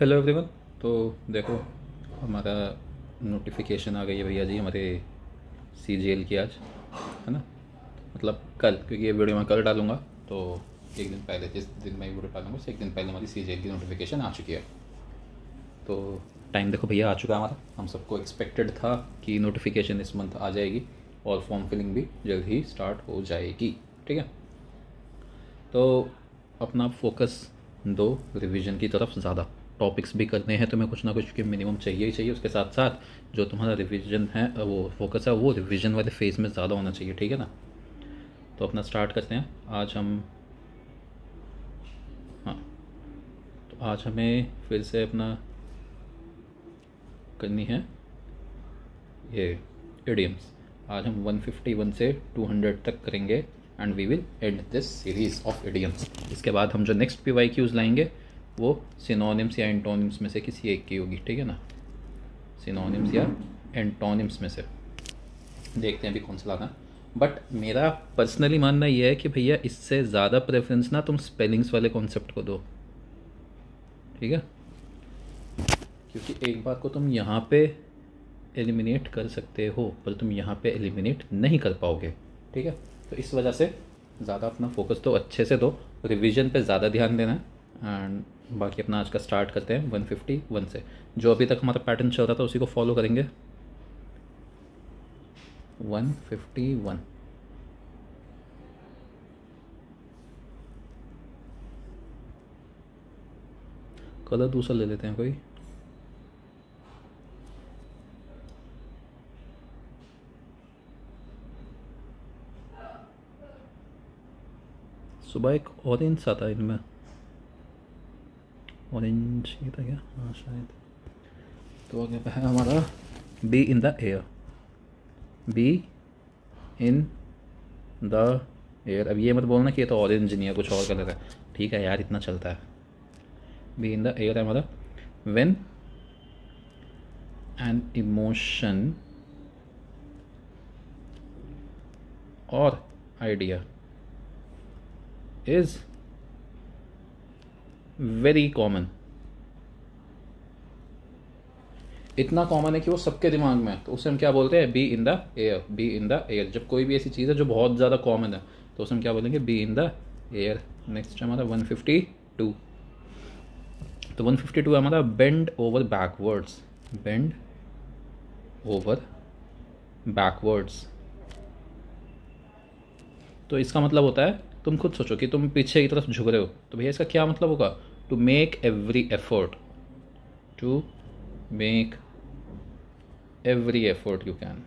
Hello everyone. तो देखो, हमारा नोटिफिकेशन आ गई है भैया जी हमारे CGL की आज, है ना। मतलब कल, क्योंकि ये वीडियो मैं कल डालूँगा, तो एक दिन पहले, जिस दिन मैं वीडियो डालूँगा उससे एक दिन पहले हमारी CGL की नोटिफिकेशन आ चुकी है। तो टाइम देखो भैया आ चुका है हमारा। हम सबको एक्सपेक्टेड था कि नोटिफिकेशन इस मंथ आ जाएगी और फॉर्म फिलिंग भी जल्द ही स्टार्ट हो जाएगी। ठीक है, तो अपना फोकस दो रिवीजन की तरफ ज़्यादा। टॉपिक्स भी करने हैं तुम्हें कुछ ना कुछ के मिनिमम चाहिए ही चाहिए। उसके साथ साथ जो तुम्हारा रिवीजन है, वो फोकस है, वो रिवीजन वाले फेज़ में ज़्यादा होना चाहिए। ठीक है ना। तो अपना स्टार्ट करते हैं आज हम। हाँ, तो आज हमें फिर से अपना करनी है ये इडियम्स। आज हम 151 से 200 तक करेंगे and we will end this series of idioms. इसके बाद हम जो नेक्स्ट PYQs लाएंगे वो सिनोनिम्स या एंटोनिम्स में से किसी एक की होगी। ठीक है ना, सिनोनिम्स या एंटोनिम्स में से देखते हैं अभी कौन सा लाना है। बट मेरा पर्सनली मानना यह है कि भैया इससे ज़्यादा प्रेफरेंस ना तुम स्पेलिंग्स वाले कॉन्सेप्ट को दो। ठीक है, क्योंकि एक बार को तुम यहाँ पे एलिमिनेट कर सकते हो पर तुम यहाँ पे एलिमिनेट नहीं कर पाओगे। ठीक है, तो इस वजह से ज़्यादा अपना फोकस तो अच्छे से दो, रिवीजन पे ज़्यादा ध्यान देना है। एंड बाकी अपना आज का स्टार्ट करते हैं 151 से। जो अभी तक हमारा पैटर्न चल रहा था उसी को फॉलो करेंगे। 151 कलर दूसरा ले लेते हैं कोई। सुबह एक ऑरेंज सा था इनमें, ऑरेंज ये था क्या? हाँ शायद। तो आगे है हमारा B in the air, B in the air. अब ये मत बोलना कि ये तो ऑरेंज नहीं है, कुछ और कलर है। ठीक है यार, इतना चलता है। बी इन द एयर है हमारा व्हेन एन इमोशन और आइडिया इज वेरी कॉमन। इतना कॉमन है कि वो सबके दिमाग में है, तो उसे हम क्या बोलते हैं? B in the air. B in the air जब कोई भी ऐसी चीज़ है जो बहुत ज़्यादा कॉमन है तो उसे हम क्या बोलेंगे? B in the air. Next है हमारा 152। तो 152 है हमारा bend over backwards. Bend over backwards, तो इसका मतलब होता है, तुम खुद सोचो कि तुम पीछे की तरफ झुक रहे हो, तो भैया इसका क्या मतलब होगा? To make every effort, to make every effort you can.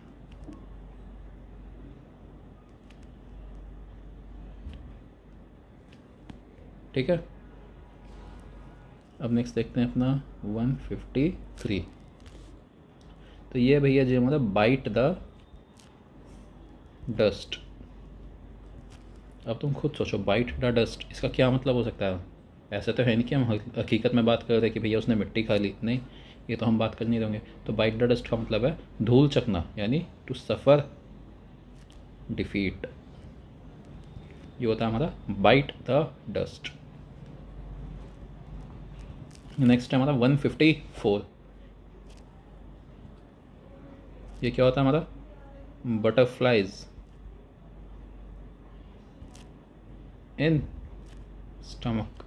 ठीक है, अब नेक्स्ट देखते हैं अपना 153। तो ये भैया जी हमारा बाइट द डस्ट। अब तुम खुद सोचो, बाइट द डस्ट इसका क्या मतलब हो सकता है? ऐसा तो है नहीं कि हम हकीकत में बात कर रहे हैं कि भैया उसने मिट्टी खा ली, नहीं, ये तो हम बात कर नहीं रहेंगे। तो बाइट द डस्ट का मतलब है धूल चकना, यानी टू सफ़र डिफीट। ये होता है हमारा बाइट द डस्ट। नेक्स्ट है हमारा 154। ये क्या होता है हमारा? Butterflies in stomach.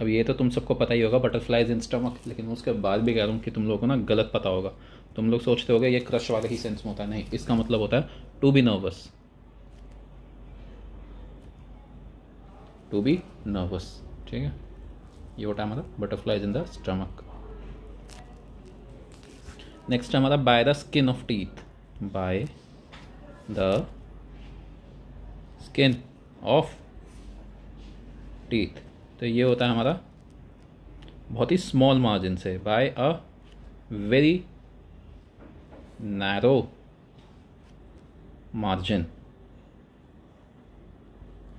अब ये तो तुम सबको पता ही होगा, बटरफ्लाइज इन स्टमक, लेकिन उसके बाद भी कह रहा हूँ कि तुम लोगों को ना गलत पता होगा। तुम लोग सोचते होगे ये क्रश वाले ही सेंस में होता है, नहीं, इसका मतलब होता है to be nervous. To be nervous, ठीक है, ये होता है हमारा butterflies in the stomach. Next है हमारा by the skin of teeth. By the skin of teeth, तो ये होता है हमारा बहुत ही स्मॉल मार्जिन से, by a very narrow margin.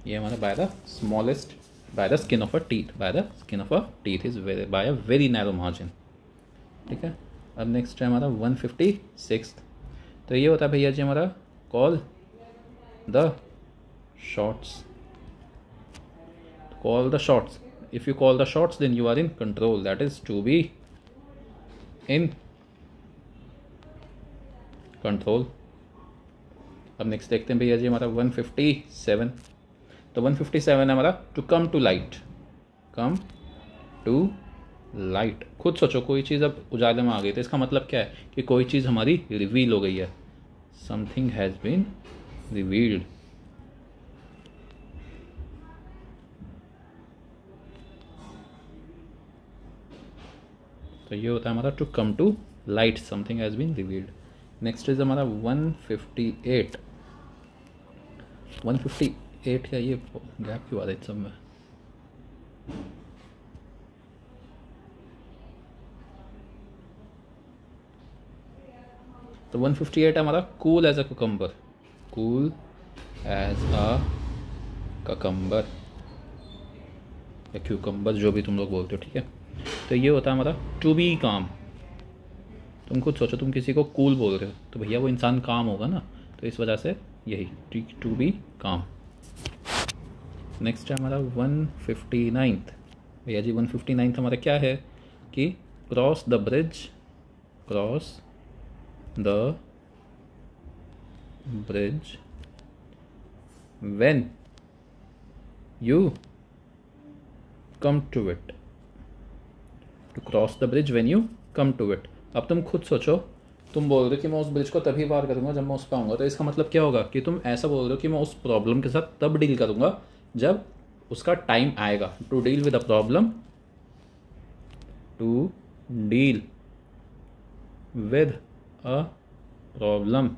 ये हमारा by the smallest, by the skin of a teeth, by the skin of a teeth is by a very narrow margin. ठीक है, अब नेक्स्ट है हमारा 156। तो ये होता है भैया जी हमारा call the shots. Call the shots, if you call the shots then you are in control, that is to be in control. अब नेक्स्ट देखते हैं भैया जी हमारा 157। तो 157 है हमारा to come to light, come to light. खुद सोचो कोई चीज़ अब उजाले में आ गई तो इसका मतलब क्या है कि कोई चीज़ हमारी रिवील हो गई है, समथिंग हैज़ बीन रिवील्ड। तो ये होता है हमारा to come to light, something has been revealed. Next is हमारा 158। 158 का ये गैप क्यों आ रहा है सब में? तो 158 है हमारा cool as a cucumber, cool as a cucumber या क्यूकम्बर, जो भी तुम लोग बोलते हो, ठीक है। तो ये होता है हमारा टू बी काम। तुम खुद सोचो, तुम किसी को कूल बोल रहे हो तो भैया वो इंसान काम होगा ना, तो इस वजह से यही टू बी काम। नेक्स्ट है हमारा 159। भैया जी 159 हमारा क्या है कि cross the bridge, cross the bridge when you come to it, to cross the bridge when you come to it. अब तुम खुद सोचो, तुम बोल रहे हो कि मैं उस ब्रिज को तभी पार करूंगा जब मैं उस पर आऊँगा, तो इसका मतलब क्या होगा कि तुम ऐसा बोल रहे हो कि मैं उस प्रॉब्लम के साथ तब डील करूंगा जब उसका टाइम आएगा। To deal with a problem, to deal with a problem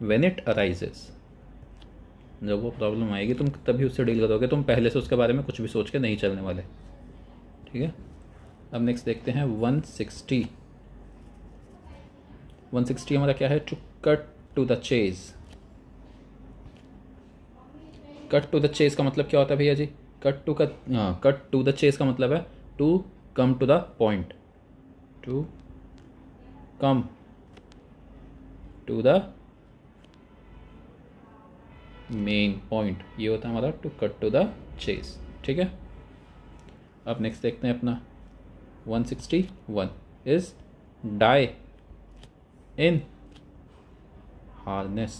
when it arises, जब वो प्रॉब्लम आएगी तुम तभी उससे डील करोगे, तुम पहले से उसके बारे में कुछ भी सोच के नहीं चलने वाले, ठीक है। अब नेक्स्ट देखते हैं 160। 160 हमारा क्या है? To cut to the chase. Cut to the chase का मतलब क्या होता है भैया जी? कट टू द चेज का मतलब है to come to the point, to come to the main point, ये होता है हमारा to cut to the chase, ठीक है। अब नेक्स्ट देखते हैं अपना 161 is die in harness,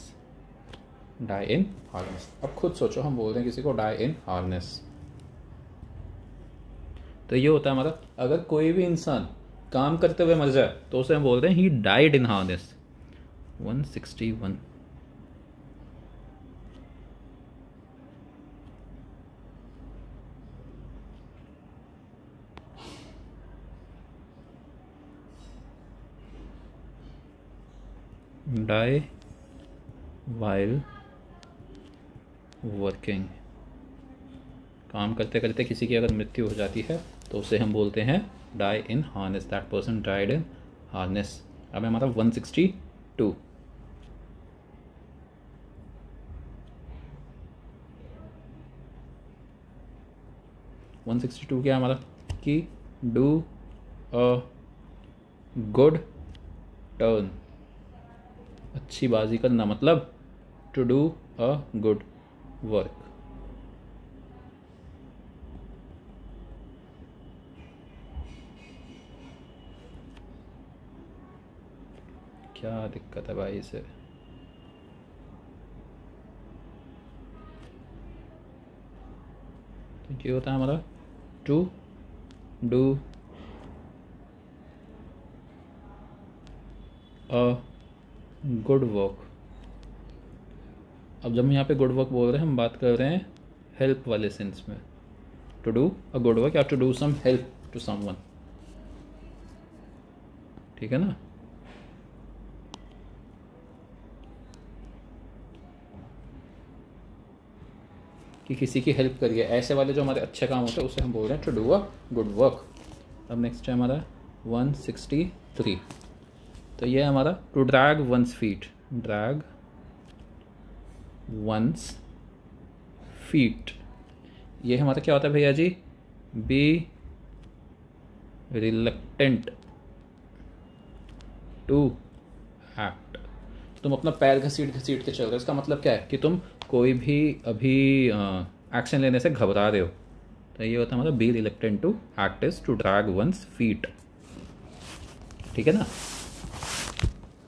die in harness. अब खुद सोचो, हम बोल रहे हैं किसी को डाई इन हार्नेस, तो ये होता है हमारा अगर कोई भी इंसान काम करते हुए मर जाए तो उसे हम बोल रहे हैं he died in harness. 161 die while working, काम करते करते किसी की अगर मृत्यु हो जाती है तो उसे हम बोलते हैं die in harness, that person died in harness। अब हमारा 162। 162 क्या है हमारा कि डू अ गुड टर्न, अच्छी बाजी करना, मतलब to do a good work. क्या दिक्कत है भाई इसे? तो ये होता है हमारा to do a good work. अब जब हम यहाँ पे गुड वर्क बोल रहे हैं, हम बात कर रहे हैं हेल्प वाले सेंस में, to do a good work या to do some help to someone, ठीक है ना। कि किसी की हेल्प करिए, ऐसे वाले जो हमारे अच्छे काम होते हैं उसे हम बोल रहे हैं to do a good work. अब नेक्स्ट है हमारा 163। तो ये है हमारा to drag once feet, drag once feet. ये हमारा क्या होता है भैया जी? Be reluctant to act. तुम अपना पैर घसीट घसीट के चल रहे हो, इसका मतलब क्या है कि तुम कोई भी अभी एक्शन लेने से घबरा रहे हो, तो ये होता है हमारा be reluctant to act is to drag once feet. ठीक है ना।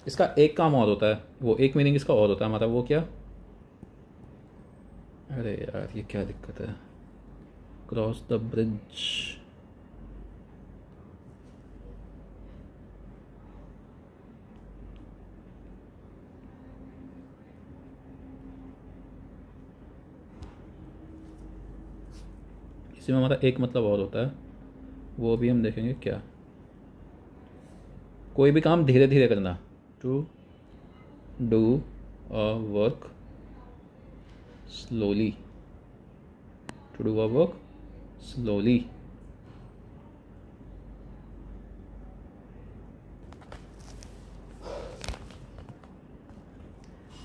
इसका एक काम और होता है, वो एक मीनिंग इसका और होता है हमारा, वो क्या, अरे यार ये क्या दिक्कत है, क्रॉस द ब्रिज। इसी में हमारा एक मतलब और होता है, वो भी हम देखेंगे क्या, कोई भी काम धीरे धीरे करना, to do a work slowly, to do a work slowly.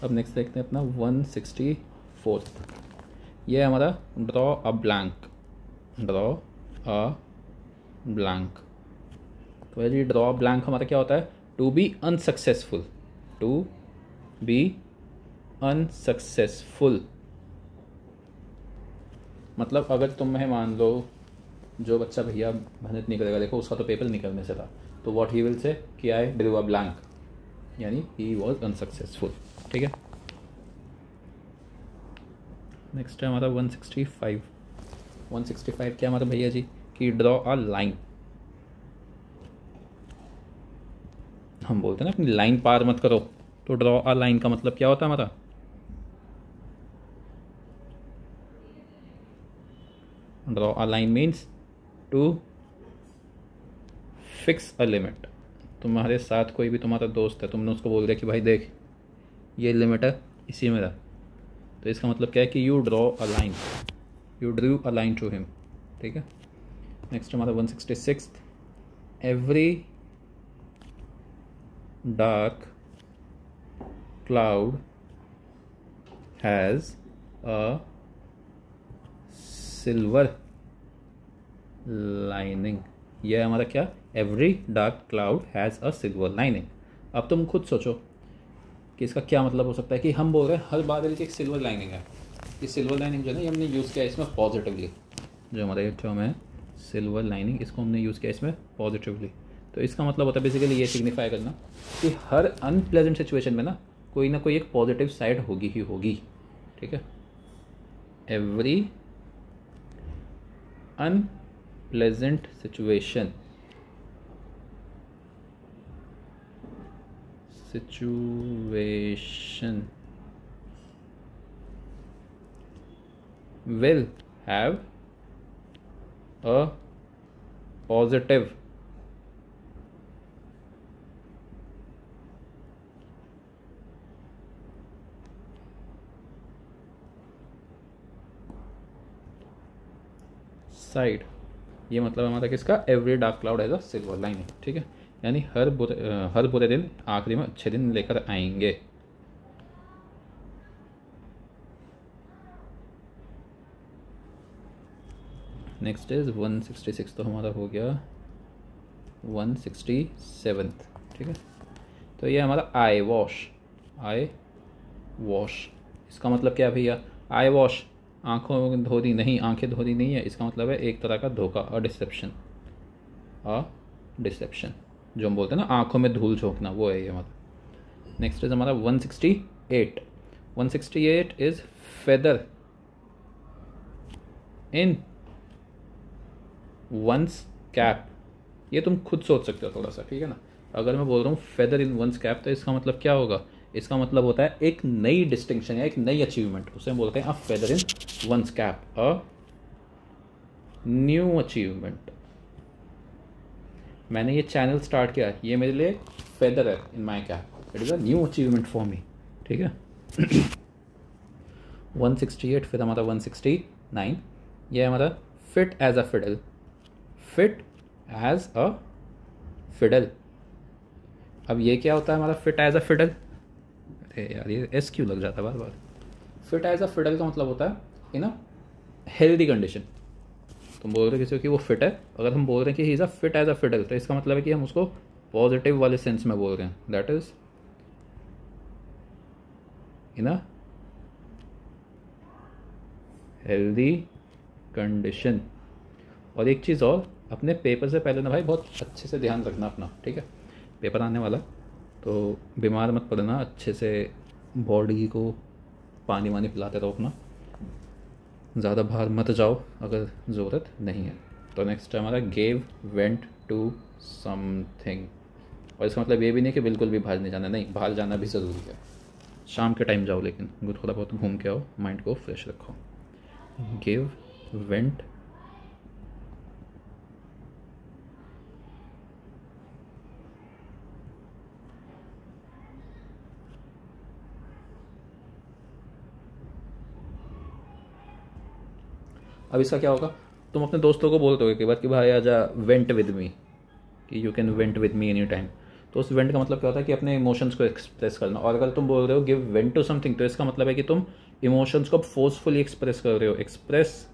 अब नेक्स्ट देखते हैं अपना 164। ये हमारा draw a blank, draw a blank. तो ये ड्रॉ ब्लैंक हमारा क्या होता है, to be unsuccessful, to be unsuccessful. मतलब अगर तुम्हें मान लो जो बच्चा भैया मेहनत नहीं करेगा, देखो उसका तो पेपर निकलने से था, तो व्हाट ही विल से कि आई ड्रू अ ब्लैंक, यानी ही वॉज अनसक्सेसफुल। ठीक है। नेक्स्ट है हमारा 165। 165 क्या हमारा भैया जी, कि ड्रॉ अ लाइन। हम बोलते हैं ना अपनी लाइन पार मत करो, तो ड्रॉ अ लाइन का मतलब क्या होता है हमारा, draw a line means to fix a limit. तुम्हारे साथ कोई भी तुम्हारा दोस्त है, तुमने उसको बोल दिया कि भाई देख ये लिमिट है इसी में रह, तो इसका मतलब क्या है कि you draw a line, you drew a line to him. ठीक है। नेक्स्ट हमारा 166। Every dark cloud has a silver lining. यह हमारा क्या, every dark cloud has a silver lining. अब तुम खुद सोचो कि इसका क्या मतलब हो सकता है, कि हम बोल रहे हैं हर बादल की एक सिल्वर लाइनिंग है। ये सिल्वर लाइनिंग जो है ना, ये हमने यूज़ किया इसमें पॉजिटिवली, जो हमारे टर्म है सिल्वर लाइनिंग, इसको हमने यूज़ किया इसमें पॉजिटिवली। तो इसका मतलब होता है बेसिकली ये सिग्निफाई करना कि हर अनप्लेजेंट सिचुएशन में ना कोई एक पॉजिटिव साइड होगी ही होगी। ठीक है। Every unpleasant situation will have a positive side. ये मतलब हमारा किसका, every dark cloud has a silver lining. ठीक है। यानी हर बुरे दिन आखिरी में अच्छे दिन लेकर आएंगे। नेक्स्ट इज 166, तो हमारा हो गया 167। ठीक है। तो ये हमारा आई वॉश, आई वॉश, इसका मतलब क्या भैया, आई वॉश आंखों धोनी नहीं, आंखें धोनी नहीं है, इसका मतलब है एक तरह का धोखा, अ डिसेप्शन, अ डिसेप्शन, जो हम बोलते हैं ना आंखों में धूल झोंकना, वो है ये हमारा। नेक्स्ट इज हमारा 168। 168 is feather in one's cap. ये तुम खुद सोच सकते हो थोड़ा सा। ठीक है ना। अगर मैं बोल रहा हूँ फेदर इन वंस कैप, तो इसका मतलब क्या होगा, इसका मतलब होता है एक नई डिस्टिंक्शन या एक नई अचीवमेंट, उसे हम बोलते हैं a feather in one's cap, a new achievement. मैंने ये चैनल स्टार्ट किया, ये मेरे लिए फेदर है in my cap, it is a new achievement for me. ठीक है। 168, फिर हमारा 169, ये हमारा fit as a fiddle, fit as a fiddle. अब ये क्या होता है हमारा फिट एज अ फिडल, अरे यार ये एस क्यों लग जाता है बार बार। फिट एज अ फिडल का मतलब होता है इन अ हेल्दी कंडीशन। तुम बोल रहे हो किसी को कि वो फिट है, अगर हम बोल रहे हैं कि he is a fit as a fiddle, तो इसका मतलब है कि हम उसको पॉजिटिव वाले सेंस में बोल रहे हैं, that is in a healthy condition. और एक चीज़ और, अपने पेपर से पहले ना भाई बहुत अच्छे से ध्यान रखना अपना, ठीक है, पेपर आने वाला, तो बीमार मत पड़ना, अच्छे से बॉडी को पानी वानी पिलाते रहो अपना, ज़्यादा बाहर मत जाओ अगर ज़रूरत नहीं है। तो नेक्स्ट है हमारा गेव वेंट टू समथिंग। और इसका मतलब ये भी नहीं कि बिल्कुल भी बाहर नहीं जाना, नहीं, बाहर जाना भी ज़रूरी है, शाम के टाइम जाओ, लेकिन थोड़ा बहुत घूम के आओ, माइंड को फ्रेश रखो। गिव वेंट अब इसका क्या होगा, तुम अपने दोस्तों को बोल दोगे कि बात कि भाई आजा वेंट विद मी, कि you can went with me any time. तो उस वेंट का मतलब क्या होता है कि अपने इमोशंस को एक्सप्रेस करना। और अगर तुम बोल रहे हो गिव वेंट टू समथिंग, तो इसका मतलब है कि तुम इमोशंस को फोर्सफुली एक्सप्रेस कर रहे हो, एक्सप्रेस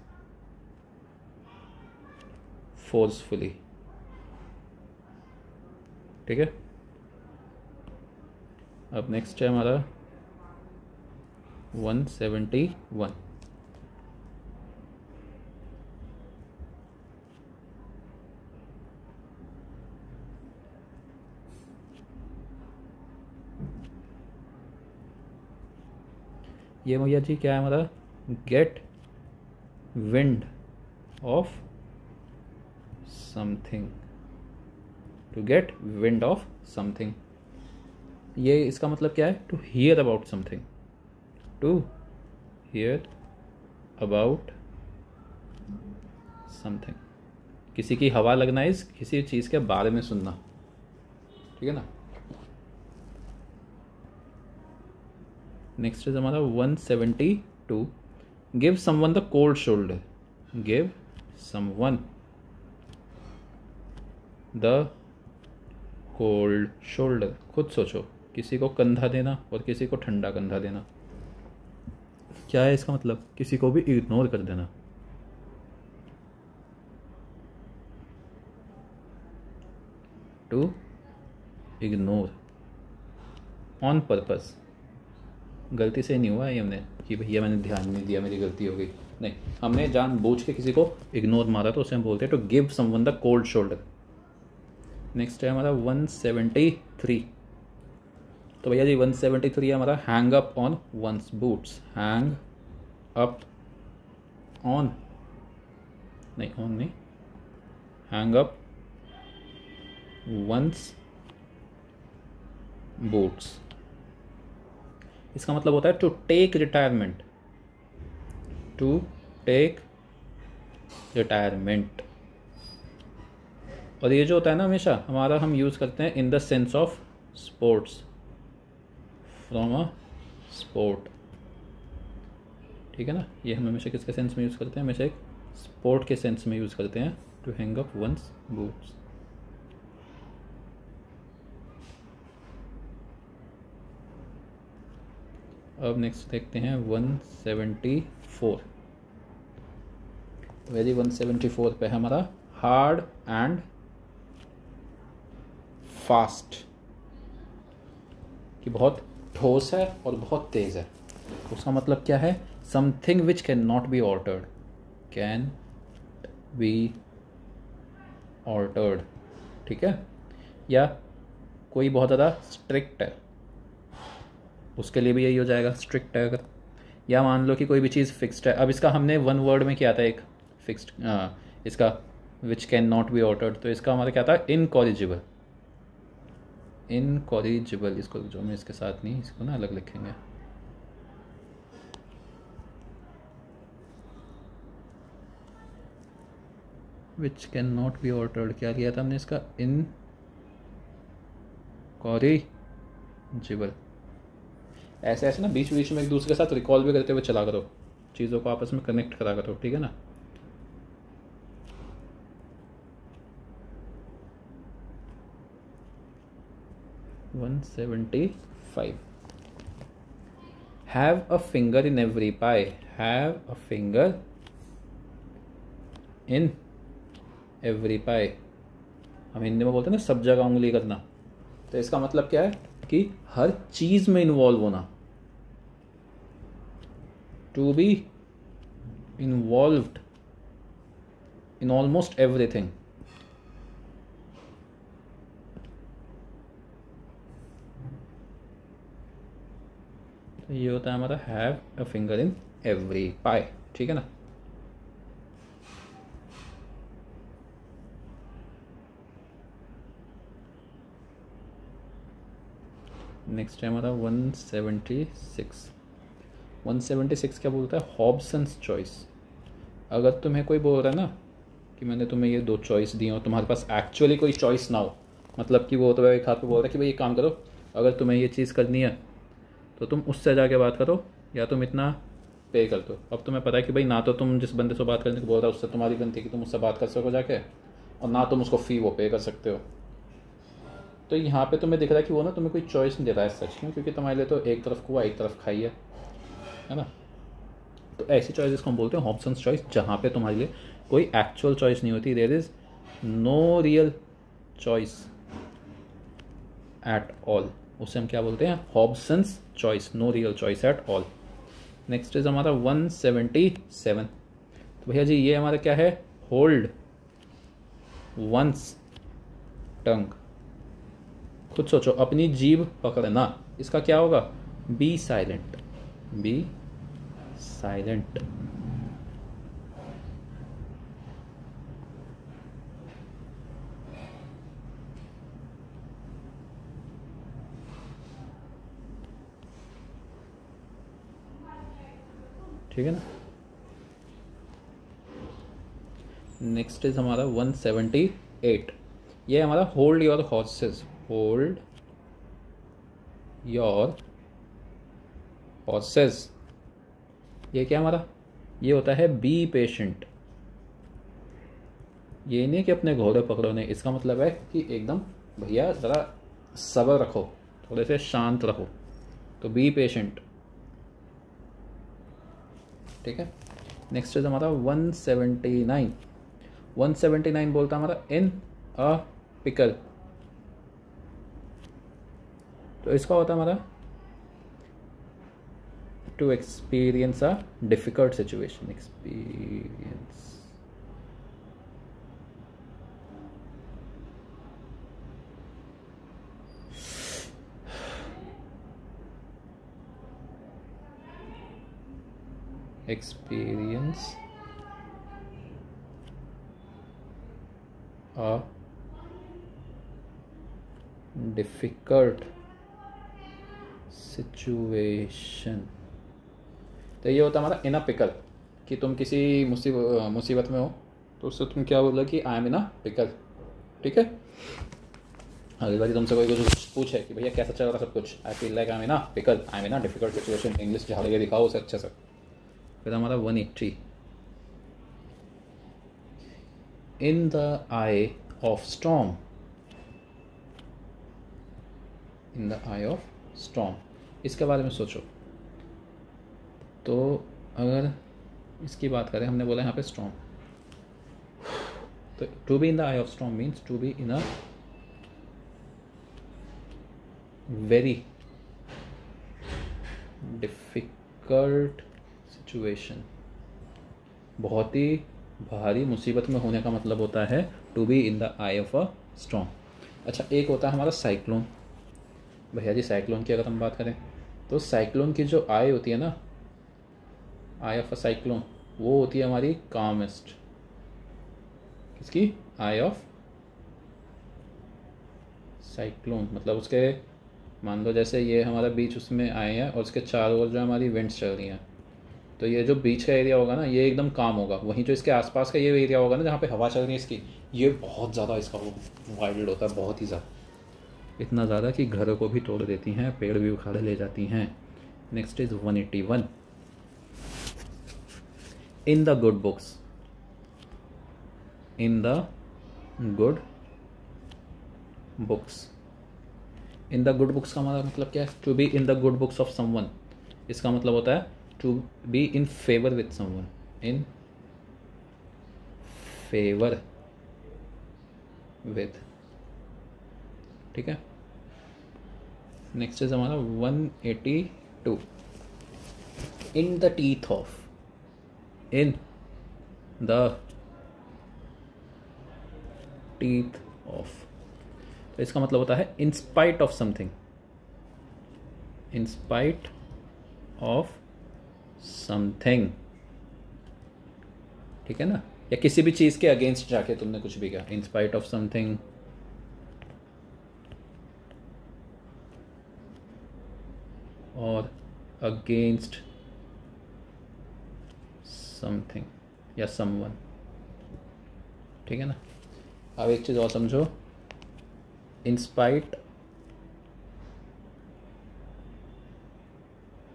फोर्सफुली, ठीक है। अब नेक्स्ट है हमारा 171। ये भैया जी क्या है हमारा, get wind of something, to get wind of something. ये इसका मतलब क्या है, to hear about something, to hear about something, किसी की हवा लगना इस किसी चीज़ के बारे में सुनना, ठीक है ना। नेक्स्ट इज हमारा 172। Give someone the cold shoulder, give someone the cold shoulder. खुद सोचो, किसी को कंधा देना और किसी को ठंडा कंधा देना, क्या है इसका मतलब, किसी को भी इग्नोर कर देना। टू इग्नोर ऑन पर्पस, गलती से नहीं हुआ है हमने कि भैया मैंने ध्यान नहीं दिया मेरी गलती हो गई, नहीं, हमने जानबूझ के किसी को इग्नोर मारा, तो उसे हम बोलते हैं to give someone the cold shoulder. Next है हमारा 173। तो भैया जी 173 है हमारा hang up on one's boots, hang up on, नहीं ऑन नहीं, हैंग अप वंस बूट्स। इसका मतलब होता है to take retirement, to take retirement. और ये जो होता है ना हमेशा हमारा, हम यूज़ करते हैं in the sense of sports, from a sport, ठीक है ना। ये हम हमेशा किसके सेंस में यूज़ करते हैं, हमेशा एक स्पोर्ट के सेंस में यूज़ करते हैं, to hang up one's boots. अब नेक्स्ट देखते हैं 174। वेरी 174 पे है हमारा हार्ड एंड फास्ट, कि बहुत ठोस है और बहुत तेज है। उसका मतलब क्या है, something which can not be altered, can be altered, ठीक है। या कोई बहुत ज़्यादा स्ट्रिक्ट है, उसके लिए भी यही हो जाएगा, स्ट्रिक्ट है अगर। या मान लो कि कोई भी चीज़ फिक्स्ड है। अब इसका हमने वन वर्ड में किया था एक फिक्स्ड, इसका which can not be altered, तो इसका हमारा क्या था, इनकॉरिजिबल, इनकॉरिजिबल। इसको जो मैं इसके साथ नहीं, इसको ना अलग लिखेंगे। Which can not be altered क्या किया था हमने इसका, इनकॉरिजिबल। ऐसे ऐसे ना बीच बीच में एक दूसरे के साथ रिकॉल भी करते हुए चला करो, चीज़ों को आपस में कनेक्ट करा करो, ठीक है ना। $175। Have a finger in every pie, have a finger in every pie. हम हिंदी में बोलते हैं ना सब जगह उंगली करना, तो इसका मतलब क्या है कि हर चीज में इन्वॉल्व होना, to be involved in almost everything. तो ये होता है हमारा have a finger in every pie, ठीक है ना। नेक्स्ट है हमारा 176। 176 क्या बोलता है, हॉब्सन्स चॉइस। अगर तुम्हें कोई बोल रहा है ना कि मैंने तुम्हें ये 2 चॉइस दी और तुम्हारे पास एक्चुअली कोई चॉइस ना हो, मतलब कि वो तो एक हाथ पे बोल रहा है कि भाई ये काम करो, अगर तुम्हें ये चीज़ करनी है तो तुम उससे जाके बात करो या तुम इतना पे कर दो। अब तुम्हें पता है कि भाई ना तो तुम जिस बंदे से बात करने को बोल रहा है उससे तुम्हारी गलती कि तुम उससे बात कर सको जाके, और ना तुम उसको फ़ी वो पे कर सकते हो। तो यहाँ पे तुम्हें दिख रहा है कि वो ना तुम्हें कोई चॉइस नहीं दे रहा है सच में, क्योंकि तुम्हारे लिए तो एक तरफ कुआ एक तरफ खाई है ना। तो ऐसी चॉइस को हम बोलते हैं हॉब्सन्स चॉइस, जहाँ पे तुम्हारे लिए कोई एक्चुअल चॉइस नहीं होती, there is no real choice at all, उसे हम क्या बोलते हैं, Hobson's choice, no real choice at all. Next is हमारा 177। तो भैया जी ये हमारा क्या है, होल्ड वंस टंग। खुद सोचो, अपनी जीभ पकड़ना, इसका क्या होगा, बी साइलेंट, बी साइलेंट। ठीक है ना। नेक्स्ट इज हमारा 178। ये हमारा hold your horses, hold your horses. ये क्या हमारा, ये होता है बी पेशेंट। ये नहीं कि अपने घोड़े पकड़ो, नहीं, इसका मतलब है कि एकदम भैया ज़रा सब्र रखो, थोड़े से शांत रहो, तो बी पेशेंट, ठीक है। नेक्स्ट इज हमारा 179। 179 बोलता है हमारा इन अ पिकल। तो इसका होता है हमारा to experience a difficult situation, experience experience a difficult situation। तो ये होता है हमारा इन अ पिकल, कि तुम किसी मुसीबत में हो तो उससे तुम क्या बोलो कि I am in a pickle, ठीक है। अगली बार तुमसे कोई कुछ पूछे कि भैया कैसा चल रहा सब कुछ, I feel like I am in a pickle, I am in a difficult situation, English झाड़ के दिखाओ उसे अच्छे से। फिर हमारा 180। इन the eye of storm, in the eye of storm, इसके बारे में सोचो। तो अगर इसकी बात करें, हमने बोला यहाँ पे स्टॉर्म, तो to be in the eye of storm means to be in a very difficult situation. बहुत ही भारी मुसीबत में होने का मतलब होता है to be in the eye of a storm. अच्छा, एक होता है हमारा साइक्लोन। भैया जी साइक्लोन की अगर हम बात करें तो साइक्लोन की जो आई होती है ना, आई ऑफ अ साइक्लोन, वो होती है हमारी कामेस्ट। किसकी, आई ऑफ साइक्लोन, मतलब उसके मान लो जैसे ये हमारा बीच उसमें आए हैं और उसके चारों ओर जो हमारी विंड्स चल रही हैं, तो ये जो बीच का एरिया होगा ना ये एकदम काम होगा। वहीं जो इसके आसपास का ये एरिया होगा ना जहाँ पे हवा चल रही है इसकी, ये बहुत ज़्यादा इसका वो वाइल्ड होता है, बहुत ही ज़्यादा, इतना ज़्यादा कि घरों को भी तोड़ देती हैं, पेड़ भी उखाड़ ले जाती हैं। Next is 181। In the good books, in the good books. In the good books का हमारा मतलब क्या है, to be in the good books of someone. इसका मतलब होता है to be in favour with someone, in favour with, ठीक है। नेक्स्ट इज हमारा 182। In the teeth of, in the teeth of. तो इसका मतलब होता है in spite of something, in spite of something, ठीक है ना। या किसी भी चीज़ के अगेंस्ट जाके तुमने कुछ भी किया, इन स्पाइट ऑफ समथिंग, और अगेंस्ट समथिंग या समवन, ठीक है ना। अब एक चीज़ और समझो, इन स्पाइट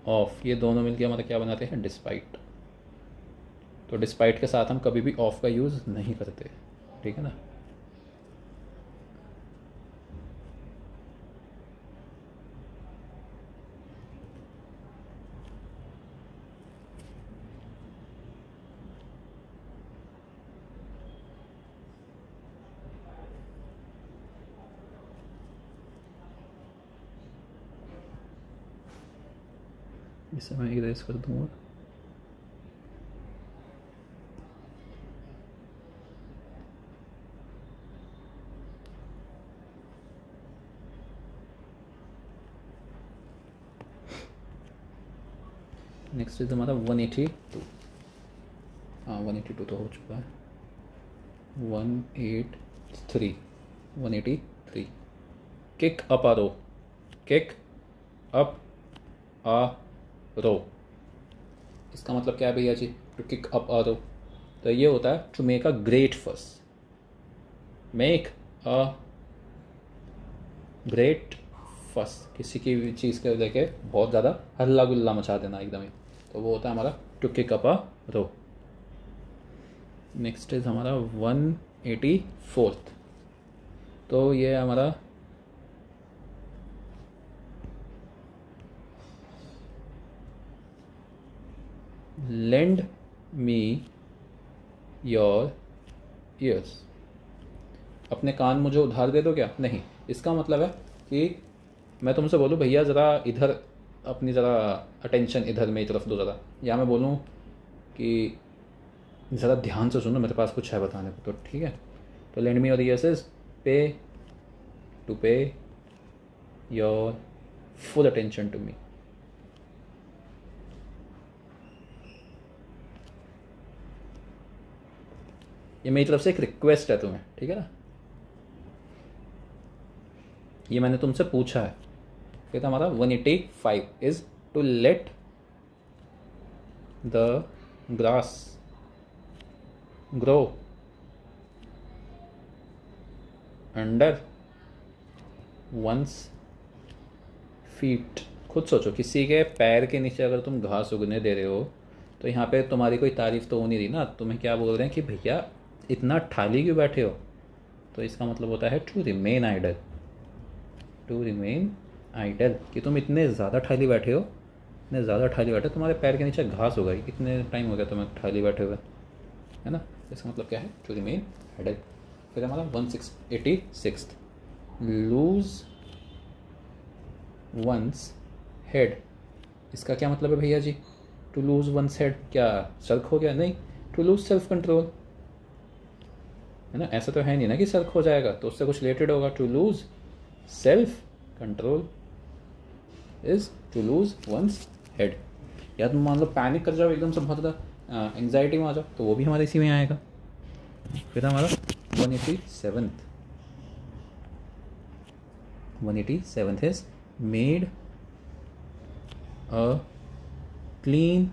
ऑफ, ये दोनों मिलकर हमारा क्या बनाते हैं, डिस्पाइट। तो डिस्पाइट के साथ हम कभी भी ऑफ का यूज़ नहीं करते, ठीक है ना। इसे मैं इरेज कर दूंगा। नेक्स्ट इज हमारा 182। हाँ 182 तो हो चुका है। 183 किक अप आ रो, किक अप आ रो। इसका मतलब क्या है भैया जी, टू किक अप आ रो। तो ये होता है टू मेक अ ग्रेट फस, मेक अ ग्रेट फस, किसी की भी चीज़ के लेके बहुत ज़्यादा हल्ला गुल्ला मचा देना एकदम ही। तो वो होता है हमारा to kick up a row. Next is हमारा 184। तो ये हमारा लेंड मी योर ईयर्स, अपने कान मुझे उधार दे दो क्या, नहीं। इसका मतलब है कि मैं तुमसे बोलूँ भैया ज़रा इधर अपनी ज़रा अटेंशन इधर मेरी तरफ दो ज़रा, या मैं बोलूँ कि ज़रा ध्यान से सुनो मेरे पास कुछ है बताने को, तो ठीक है। तो lend me your ears is pay, to pay your full attention to me. ये मेरी तरफ से एक रिक्वेस्ट है तुम्हें, ठीक है ना। ये मैंने तुमसे पूछा है। फिर हमारा 185 is to let the grass grow under one's feet. खुद सोचो, किसी के पैर के नीचे अगर तुम घास उगने दे रहे हो तो यहाँ पे तुम्हारी कोई तारीफ तो हो नहीं रही ना। तुम्हें क्या बोल रहे हैं कि भैया इतना ठाली क्यों बैठे हो। तो इसका मतलब होता है to remain idle, to remain idle, कि तुम इतने ज़्यादा ठाली बैठे हो, इतने ज़्यादा ठाली बैठे, तुम्हारे पैर के नीचे घास हो गई, कितने टाइम हो गया तुम्हें ठाली बैठे हुए, है ना। इसका मतलब क्या है, टू रिमेन आइडल। फिर हमारा 186 लूज वंस हेड। इसका क्या मतलब है भैया जी, टू लूज वंस हेड, क्या सर्क हो गया, नहीं, टू लूज सेल्फ कंट्रोल, है ना। ऐसा तो है नहीं ना कि सर्क हो जाएगा, तो उससे कुछ रिलेटेड होगा। To lose self control is to lose one's head. या तुम मान लो पैनिक कर जाओ एकदम से, बहुत ज़्यादा एंग्जाइटी में आ जाओ, तो वो भी हमारे इसी में आएगा। फिर हमारा 187 is made a clean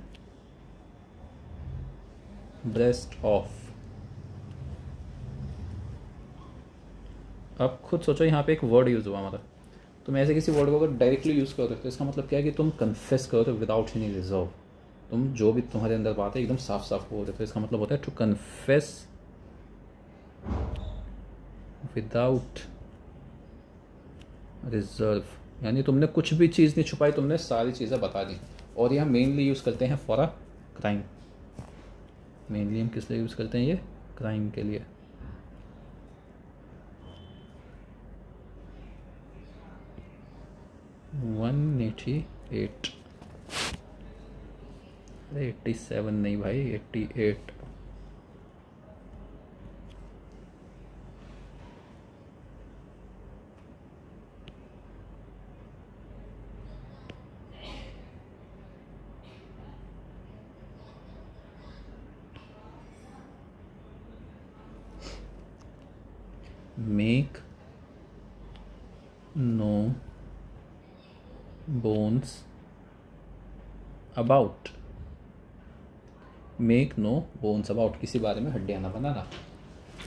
breast of. अब खुद सोचो, यहाँ पे एक वर्ड यूज़ हुआ हमारा। तुम ऐसे किसी वर्ड को अगर डायरेक्टली यूज़ करो तो इसका मतलब क्या है कि तुम कन्फेस करो तो विदाउट एनी रिजर्व, तुम जो भी तुम्हारे अंदर बात है एकदम साफ साफ बोल रहे। तो इसका मतलब होता है टू कन्फेस विदाउट रिजर्व, यानी तुमने कुछ भी चीज़ नहीं छुपाई, तुमने सारी चीज़ें बता दी। और यहाँ मेनली यूज़ करते हैं फॉर अ क्राइम। मेनली हम किस लिए यूज़ करते हैं, ये क्राइम के लिए। वन 88, 87 नहीं भाई, 88। Make no bones about, make no bones about, किसी बारे में हड्डियाँ ना बनाना।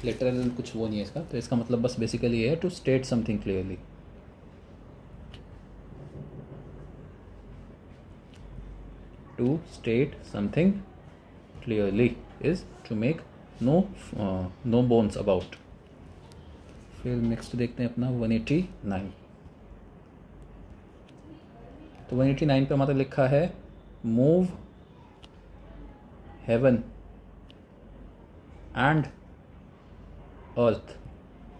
लिटरल कुछ वो नहीं है इसका, तो इसका मतलब बस बेसिकली ये है to state something clearly. To state something clearly is to make no bones about. फिर नेक्स्ट देखते हैं अपना 189। तो 189 पे हमारा लिखा है मूव हेवन एंड अर्थ।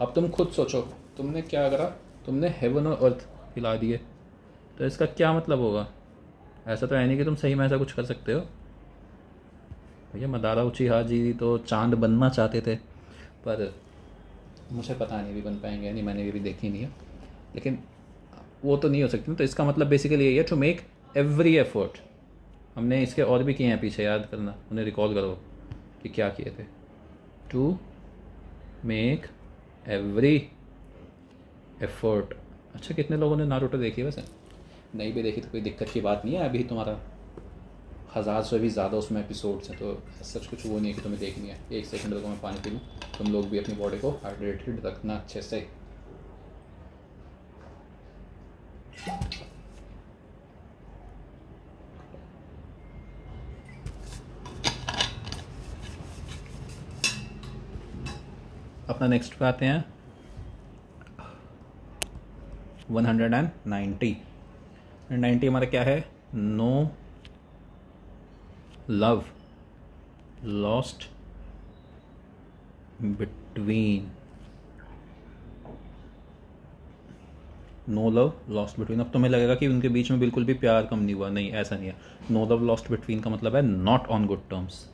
अब तुम खुद सोचो, तुमने क्या करा, तुमने हेवन और अर्थ हिला दिए, तो इसका क्या मतलब होगा? ऐसा तो है नहीं कि तुम सही में ऐसा कुछ कर सकते हो। भैया मदारा उचिहा जी तो चांद बनना चाहते थे, पर मुझे पता नहीं भी बन पाएंगे या नहीं, मैंने भी देखी नहीं है, लेकिन वो तो नहीं हो सकती। तो इसका मतलब बेसिकली यही है टू मेक एवरी एफर्ट। हमने इसके और भी किए हैं पीछे, याद करना, उन्हें रिकॉल करो कि क्या किए थे। To make every effort. अच्छा, कितने लोगों ने नारुतो देखी है? वैसे नहीं भी देखी तो कोई दिक्कत की बात नहीं है, अभी तुम्हारा 1000 से भी ज़्यादा उसमें एपिसोड्स हैं, तो सच कुछ वो नहीं है कि तुम्हें देखनी है। 1 सेकंड रुको, मैं पानी पी लूँ। तुम लोग भी अपनी बॉडी को हाइड्रेटेड रखना अच्छे से। अपना नेक्स्ट पे आते हैं 190। 190 हमारा क्या है? No love lost between. No love lost between. अब तुम्हें लगेगा कि उनके बीच में बिल्कुल भी प्यार कम नहीं हुआ, नहीं, ऐसा नहीं है। नो लव लॉस्ट बिटवीन का मतलब है not on good terms,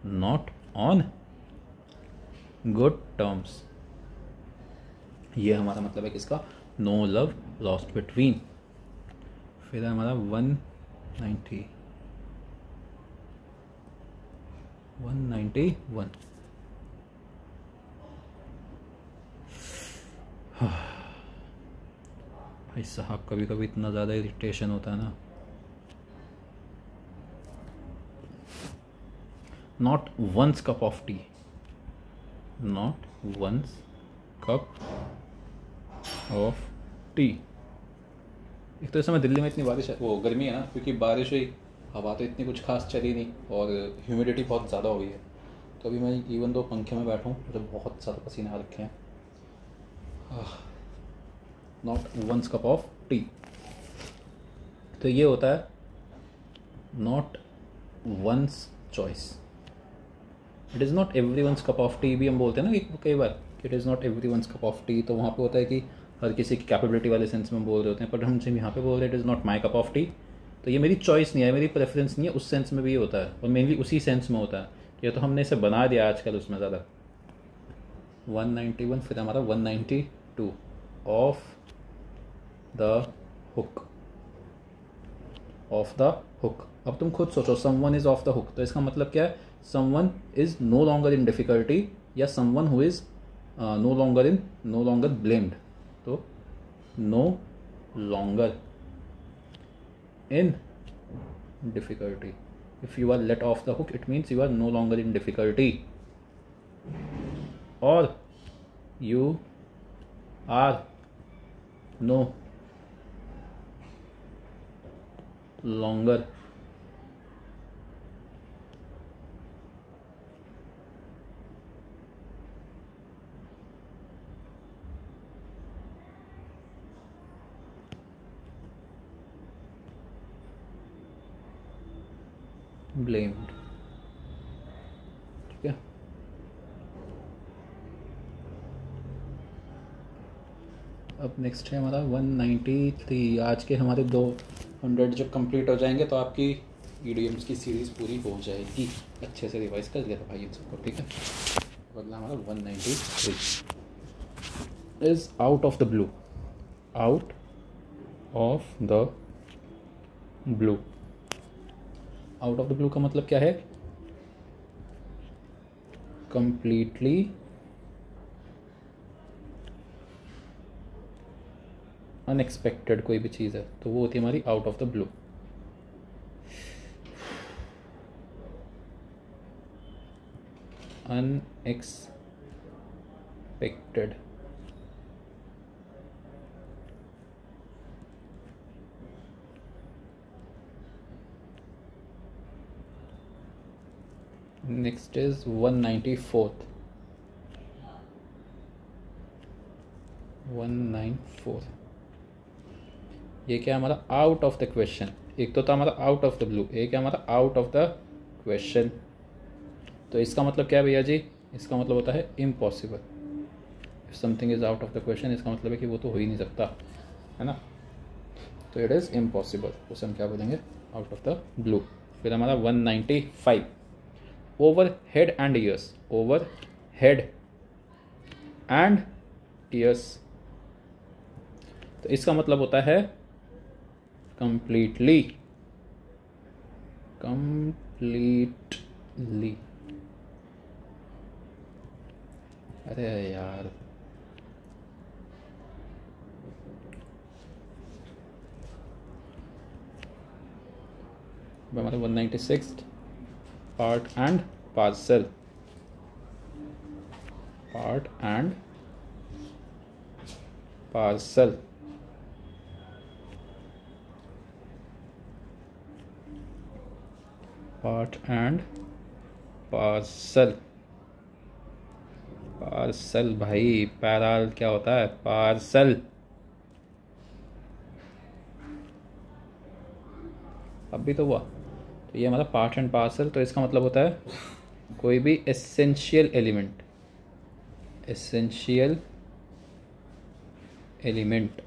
not on good terms. ये हमारा मतलब है किसका? No love lost between. फिर है हमारा 191। भाई साहब, कभी कभी इतना ज़्यादा इरिटेशन होता है ना। Not once cup of tea, not once cup of tea. एक तो इस समय दिल्ली में इतनी बारिश है, वो गर्मी है ना, क्योंकि बारिश हुई, हवा तो इतनी कुछ खास चली नहीं और ह्यूमिडिटी बहुत ज़्यादा हो गई है। तो अभी मैं इवन दो पंखे में बैठूँ मुझे बहुत ज़्यादा पसीने आ रखे हैं। Not once cup of tea, तो ये होता है not ones choice. It is not everyone's cup of tea भी हम बोलते हैं ना कि कई बार, it is not everyone's cup of tea, तो वहाँ पे होता है कि हर किसी की कैपेबिलिटी वाले सेंस में बोल रहे होते हैं, पर हम सिर्फ यहाँ पे बोल रहे हैं it is not my cup of tea. तो ये मेरी चॉइस नहीं है, मेरी प्रेफरेंस नहीं है, उस सेंस में भी ये होता है, और मेनली उसी सेंस में होता है। ये तो हमने इसे बना दिया आजकल उसमें ज़्यादा। 191। फिर हमारा 192 off the hook. Off the hook. अब तुम खुद सोचो, someone is off the hook, तो इसका मतलब क्या है? Someone is no longer in difficulty, या someone who is no longer blamed. तो no longer in difficulty. If you are let off the hook, it means you are no longer in difficulty, और you are no longer blamed। ठीक है, अब next है हमारा 193। आज के हमारे 200 जब कंप्लीट हो जाएंगे तो आपकी ईडीएम्स की सीरीज़ पूरी हो जाएगी। अच्छे से रिवाइज कर लिया था भाई इन सबको, ठीक है। अगला हमारा 193 is out of the blue. Out of the blue. Out of the blue का मतलब क्या है? कंप्लीटली अनएक्सपेक्टेड कोई भी चीज़ है तो वो होती है हमारी out of the blue. Unexpected, next is 194th, 194। ये क्या है हमारा आउट ऑफ द क्वेश्चन। एक तो था हमारा आउट ऑफ द ब्लू, एक है हमारा आउट ऑफ द क्वेश्चन। तो इसका मतलब क्या है भैया जी, इसका मतलब होता है impossible. If something is out of the question इसका मतलब है कि वो तो हो ही नहीं सकता, है ना। तो इट इज़ इम्पॉसिबल, उसे हम क्या बोलेंगे, आउट ऑफ द ब्लू। फिर हमारा 195, over head and years, over head and years. तो इसका मतलब होता है कंप्लीटली, कंप्लीटली। अरे यार, हमारे 196 part and parcel, part and parcel. Part and parcel, parcel भाई, पैराल क्या होता है, पार्सल। अब भी तो हुआ। तो ये हमारा पार्ट एंड पार्सल, तो इसका मतलब होता है कोई भी essential element, essential element.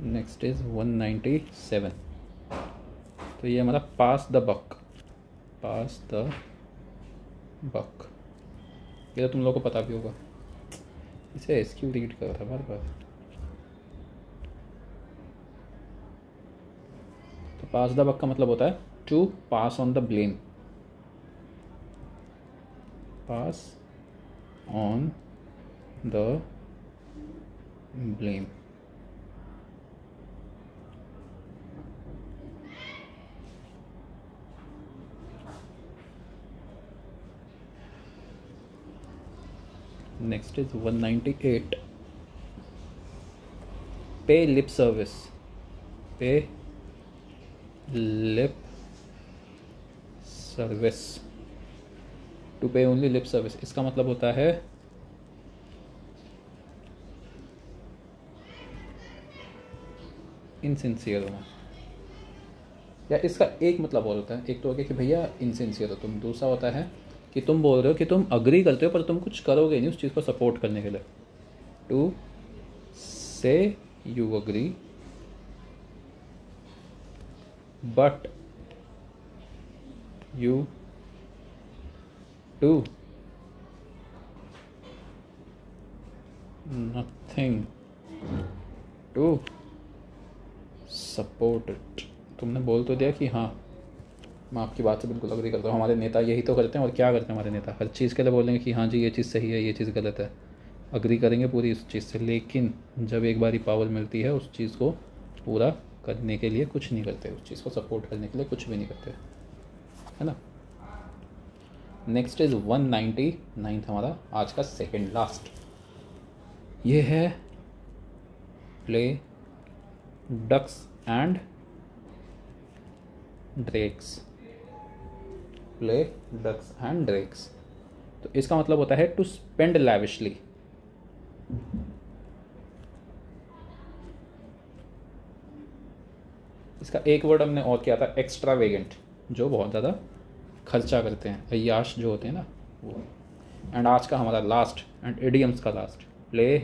Next is 197। तो ये हमारा पास the buck, pass the buck. ये तो तुम लोगों को पता भी होगा, इसे एसक्यू रीड कर रहा था बार बार। तो पास द बक का मतलब होता है to pass on the blame, pass on the blame. Next is 198, pay lip service, pay lip service, to pay only lip service। इसका मतलब होता है इनसिंसियर होना, या इसका एक मतलब और होता है, एक तो हो गया कि भैया इनसिंसियर हो तुम, दूसरा होता है कि तुम बोल रहे हो कि तुम अग्री करते हो पर तुम कुछ करोगे नहीं उस चीज़ को सपोर्ट करने के लिए। To say you agree but you do nothing to support it. तुमने बोल तो दिया कि हाँ मैं आपकी बात से बिल्कुल अग्री करता हूँ। हमारे नेता यही तो करते हैं, और क्या करते हैं हमारे नेता, हर चीज़ के लिए बोलेंगे कि हाँ जी ये चीज़ सही है, ये चीज़ गलत है, अग्री करेंगे पूरी उस चीज़ से। लेकिन जब एक बारी पावर मिलती है उस चीज़ को पूरा करने के लिए कुछ नहीं करते, उस चीज़ को सपोर्ट करने के लिए कुछ भी नहीं करते, है ना। नेक्स्ट इज 199 हमारा आज का सेकेंड लास्ट। ये है play ducks and drakes, play ducks and drakes. तो इसका मतलब होता है टू स्पेंड लैविशली, इसका एक वर्ड हमने और किया था एक्स्ट्रावेगेंट, जो बहुत ज़्यादा खर्चा करते हैं, अय्याश जो होते हैं ना वो। एंड आज का हमारा लास्ट एंड इडियम्स का लास्ट, प्ले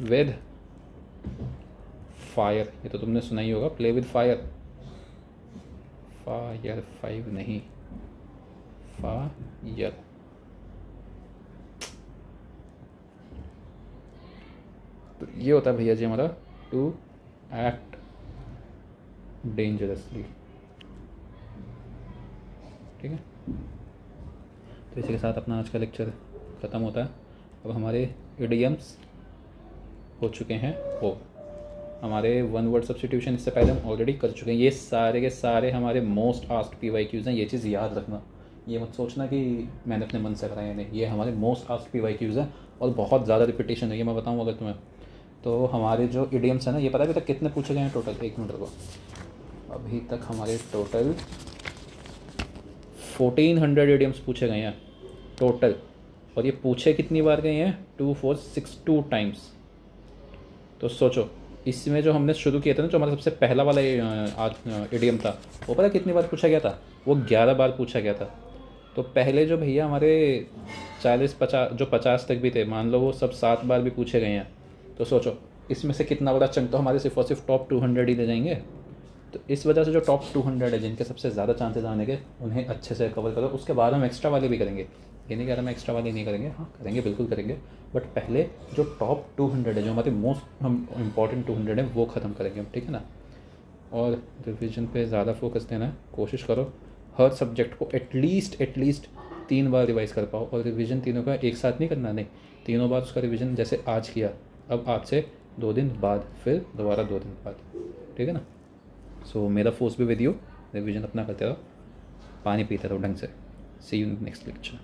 विद फायर। ये तो तुमने सुना ही होगा, प्ले विद फायर, फायर 5 नहीं, फायर। तो ये होता है भैया जी हमारा टू एक्ट डेंजरसली, ठीक है। तो इसी के साथ अपना आज का लेक्चर ख़त्म होता है। अब हमारे इडियम्स हो चुके हैं वो, हमारे वन वर्ड सब्स्टिट्यूशन इससे पहले हम ऑलरेडी कर चुके हैं। ये सारे के सारे हमारे मोस्ट आस्क्ड PYQs हैं, ये चीज़ याद रखना। ये मत सोचना कि मैंने अपने मन से कराया है, नहीं, ये हमारे मोस्ट आस्क्ड PYQs हैं और बहुत ज़्यादा रिपीटेशन है। ये मैं बताऊँ अगर तुम्हें, तो हमारे जो इडियम्स हैं ना, ये पता है अभी तक कितने पूछे गए हैं टोटल? 1 मिनट को, अभी तक हमारे टोटल 1400 इडियम्स पूछे गए हैं टोटल। और ये पूछे कितनी बार गए हैं? 2462 टाइम्स। तो सोचो, इसमें जो हमने शुरू किया था ना, जो हमारा सबसे पहला वाला इडियम था, वो पता कितनी बार पूछा गया था? वो 11 बार पूछा गया था। तो पहले जो भैया हमारे 40-50 जो 50 तक भी थे, मान लो वो सब 7 बार भी पूछे गए हैं। तो सोचो इसमें से कितना बड़ा चंक तो हमारे सिर्फ और सिर्फ टॉप 200 ही ले जाएंगे। तो इस वजह से जो टॉप 200 है, जिनके सबसे ज़्यादा चांसेस आने के, उन्हें अच्छे से कवर करो। उसके बाद हम एक्स्ट्रा वाले भी करेंगे। ये नहीं कह रहा मैं एक्स्ट्रा वाले नहीं करेंगे, हाँ करेंगे, बिल्कुल करेंगे, बट पहले जो टॉप 200 है, जो हमारे मोस्ट हम इम्पॉर्टेंट 200 है, वो ख़त्म करेंगे हम, ठीक है ना। और रिविजन पे ज़्यादा फोकस देना है, कोशिश करो हर सब्जेक्ट को एटलीस्ट 3 बार रिवाइज कर पाओ। और रिविजन तीनों का एक साथ नहीं करना, नहीं, तीनों बार उसका रिविजन। जैसे आज किया, अब आज से 2 दिन बाद, फिर दोबारा 2 दिन बाद, ठीक है ना। सो मेरा फोर्स भी विद यू, रिविजन अपना करते रहो, पानी पीते रहो ढंग से। सी यू नेक्स्ट लेक्चर।